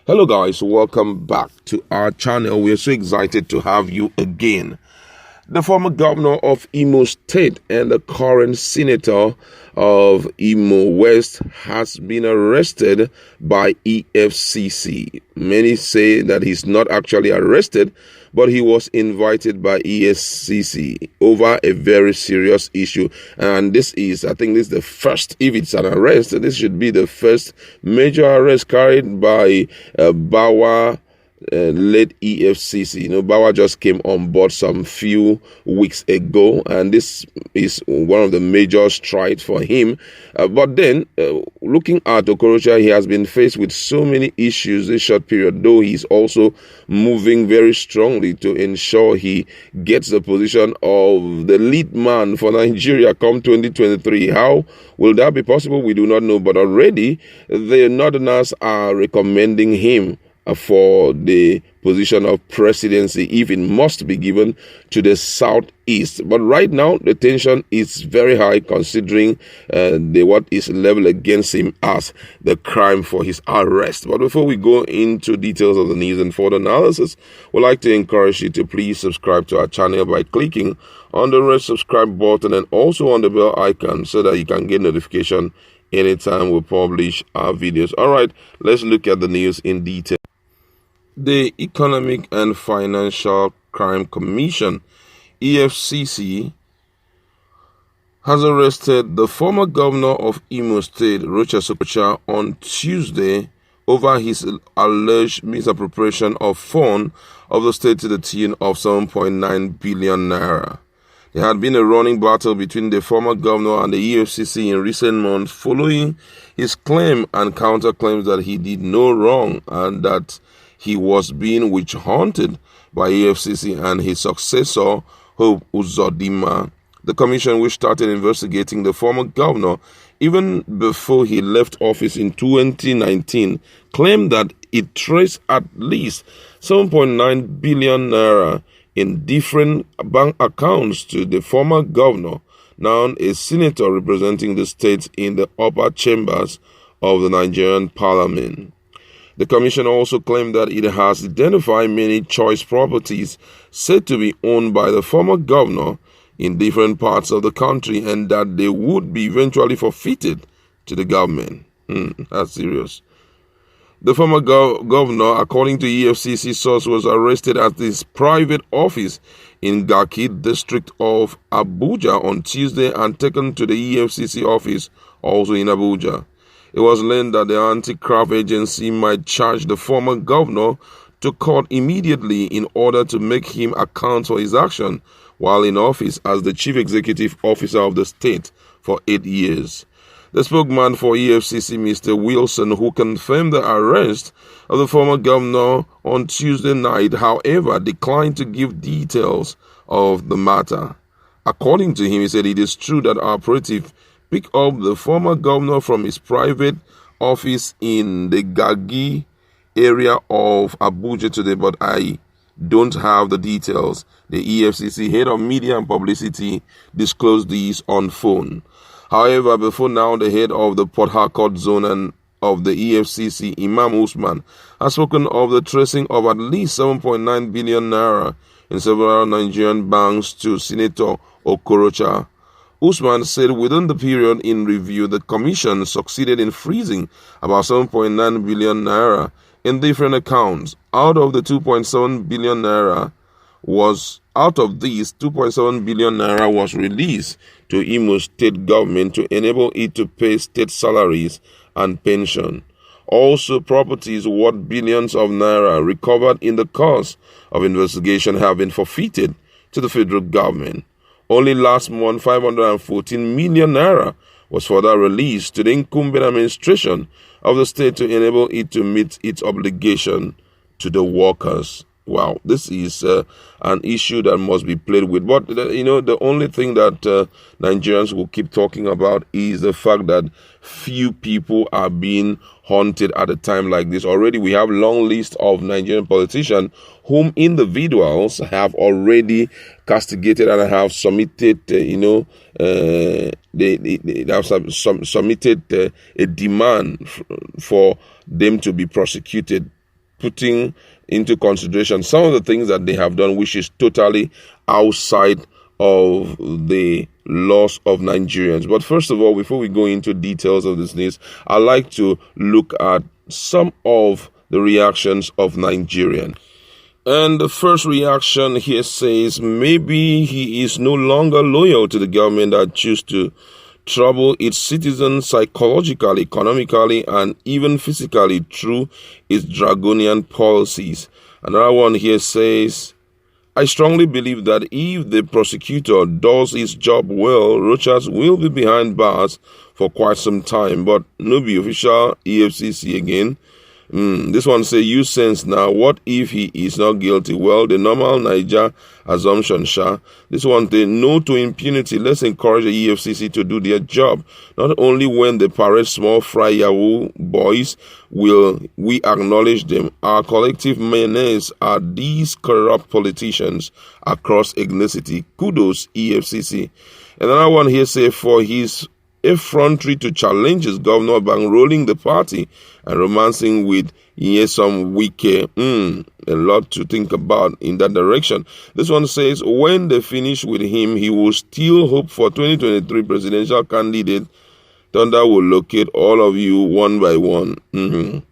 Hello guys, welcome back to our channel. We are so excited to have you again. The former governor of Imo State and the current senator of Imo West has been arrested by EFCC. Many say that he's not actually arrested, but he was invited by EFCC over a very serious issue. And I think this is the first, if it's an arrest, this should be the first major arrest carried by Bawa led EFCC. Bawa just came on board some few weeks ago, and this is one of the major strides for him. But then, looking at Okorocha, he has been faced with so many issues this short period, though he's also moving very strongly to ensure he gets the position of the lead man for Nigeria come 2023. How will that be possible? We do not know, but already the Northerners are recommending him for the position of presidency if it must be given to the Southeast. But right now, the tension is very high considering what is leveled against him as the crime for his arrest. But before we go into details of the news and further analysis, we'd like to encourage you to please subscribe to our channel by clicking on the red subscribe button and also on the bell icon so that you can get notification anytime we publish our videos. All right, let's look at the news in detail. The Economic and Financial Crime Commission, EFCC, has arrested the former governor of Imo State, Rochas, on Tuesday over his alleged misappropriation of funds of the state to the tune of 7.9 billion naira. There had been a running battle between the former governor and the EFCC in recent months following his claim and counterclaims that he did no wrong and that he was being witch-hunted by EFCC and his successor, Hope Uzodinma. The commission, which started investigating the former governor even before he left office in 2019, claimed that it traced at least 7.9 billion naira in different bank accounts to the former governor, now a senator representing the state in the upper chambers of the Nigerian parliament. The commission also claimed that it has identified many choice properties said to be owned by the former governor in different parts of the country and that they would be eventually forfeited to the government. That's serious. The former governor, according to EFCC source, was arrested at his private office in Garki district of Abuja on Tuesday and taken to the EFCC office also in Abuja. It was learned that the anti-graft agency might charge the former governor to court immediately in order to make him account for his action while in office as the chief executive officer of the state for 8 years. The spokesman for EFCC, Mr. Wilson, who confirmed the arrest of the former governor on Tuesday night, however, declined to give details of the matter. According to him, he said it is true that our operative pick up the former governor from his private office in the Gagi area of Abuja today, but I don't have the details. The EFCC head of media and publicity disclosed these on phone. However, before now, the head of the Port Harcourt zone and of the EFCC, Imam Usman, has spoken of the tracing of at least 7.9 billion naira in several Nigerian banks to Senator Okorocha. Usman said within the period in review, the commission succeeded in freezing about 7.9 billion naira in different accounts. Out of these, 2.7 billion naira was released to Imo State government to enable it to pay state salaries and pension. Also, properties worth billions of naira recovered in the course of investigation have been forfeited to the federal government. Only last month, 514 million naira was further released to the incumbent administration of the state to enable it to meet its obligation to the workers. Wow, this is an issue that must be played with. But, the only thing that Nigerians will keep talking about is the fact that few people are being haunted at a time like this. Already, we have a long list of Nigerian politicians whom individuals have already castigated and have submitted, they have submitted a demand for them to be prosecuted putting into consideration some of the things that they have done, which is totally outside of the laws of Nigerians. But first of all, before we go into details of this news, I'd like to look at some of the reactions of Nigerians. And the first reaction here says, maybe he is no longer loyal to the government that choose to trouble its citizens psychologically, economically, and even physically through its draconian policies. Another one here says, I strongly believe that if the prosecutor does his job well, Rochas will be behind bars for quite some time, but no be official EFCC again. This one say, you sense now, what if he is not guilty? Well, the normal Niger assumption, sha. This one say, no to impunity. Let's encourage the EFCC to do their job. Not only when they parade small fry Yahoo boys will we acknowledge them. Our collective menace are these corrupt politicians across ethnicity. Kudos, EFCC. Another one here say, for his effrontery to challenge his governor bankrolling the party and romancing with some Wike. A lot to think about in that direction. This one says, when they finish with him, he will still hope for 2023 presidential candidate. Thunder will locate all of you one by one. And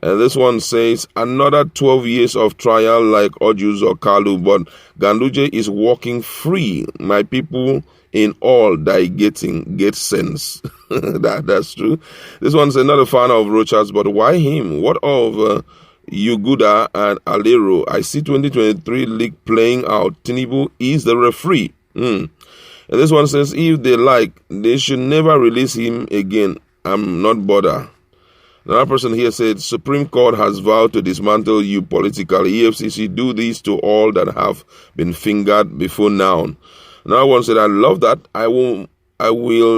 this one says, another 12 years of trial like Ojus or Kalu, but Ganduje is walking free. My people in all getting get sense. That's true. This one's another fan of Rochas, but why him? What of Yuguda and Alero? I see 2023 league playing out. Tinubu is the referee. And this one says, if they like, they should never release him again. I'm not bothered. Another person here said, Supreme Court has vowed to dismantle you politically. EFCC do this to all that have been fingered before now. Another one said, I love that. I will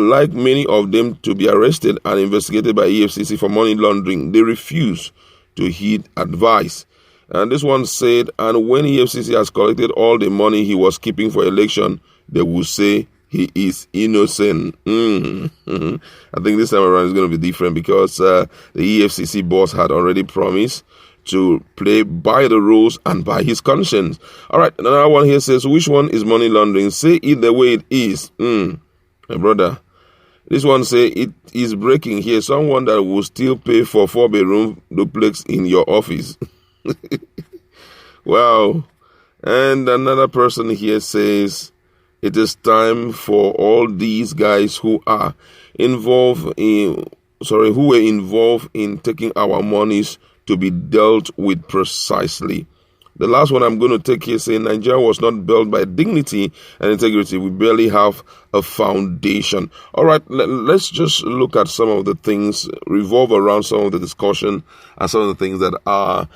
like many of them to be arrested and investigated by EFCC for money laundering. They refuse to heed advice. And this one said, and when EFCC has collected all the money he was keeping for election, they will say he is innocent. I think this time around is going to be different because the EFCC boss had already promised to play by the rules and by his conscience. All right, another one here says, which one is money laundering? Say it the way it is. My brother. This one say it is breaking here. Someone that will still pay for 4-bedroom duplex in your office. Wow. And another person here says, it is time for all these guys who were involved in taking our monies to be dealt with precisely. The last one I'm going to take here saying Nigeria was not built by dignity and integrity. We barely have a foundation. All right, let's just look at some of the things, revolve around some of the discussion and some of the things that are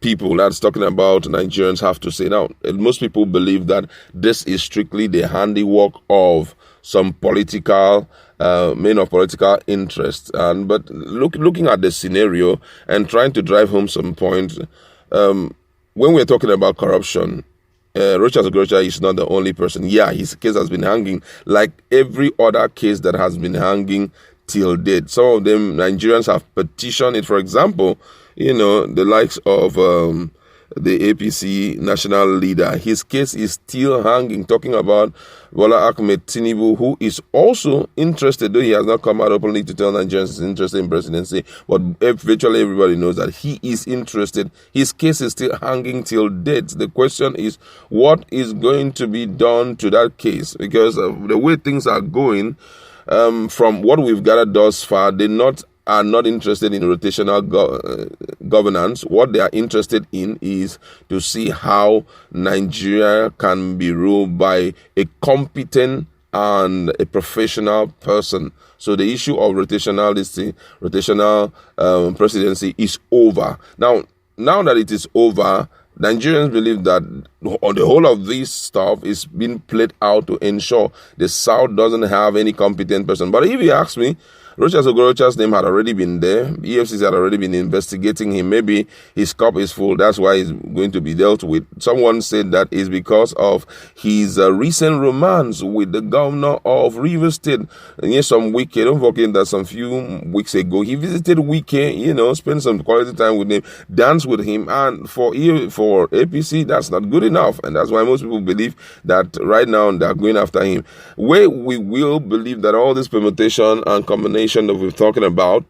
people that's talking about Nigerians have to say. Now, most people believe that this is strictly the handiwork of some political men of political interest, but looking at the scenario and trying to drive home some point, when we're talking about corruption, Rochas is not the only person. Yeah, his case has been hanging like every other case that has been hanging till date. Some of them Nigerians have petitioned it. For example, the likes of the APC national leader. His case is still hanging, talking about Bola Ahmed Tinubu, who is also interested, though he has not come out openly to tell Nigerians he's interested in presidency, but virtually everybody knows that he is interested. His case is still hanging till date. The question is, what is going to be done to that case? Because of the way things are going, from what we've gathered thus far, are not interested in rotational governance. What they are interested in is to see how Nigeria can be ruled by a competent and a professional person. So the issue of rotational presidency is over. Now that it is over, Nigerians believe that the whole of this stuff is being played out to ensure the South doesn't have any competent person. But if you ask me, Rochas' name had already been there. EFCC had already been investigating him. Maybe his cup is full. That's why he's going to be dealt with. Someone said that is because of his recent romance with the governor of Rivers State. And yes, some weekend, don't forget that some few weeks ago, he visited Wike, spent some quality time with him, danced with him. And for APC, that's not good enough. And that's why most people believe that right now they're going after him. Where we will believe that all this permutation and combination that we're talking about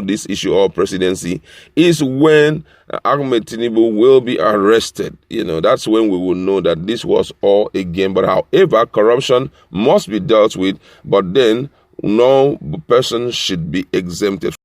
this issue of presidency is when Ahmed Tinubu will be arrested. That's when we will know that this was all a game. But however, corruption must be dealt with, but then no person should be exempted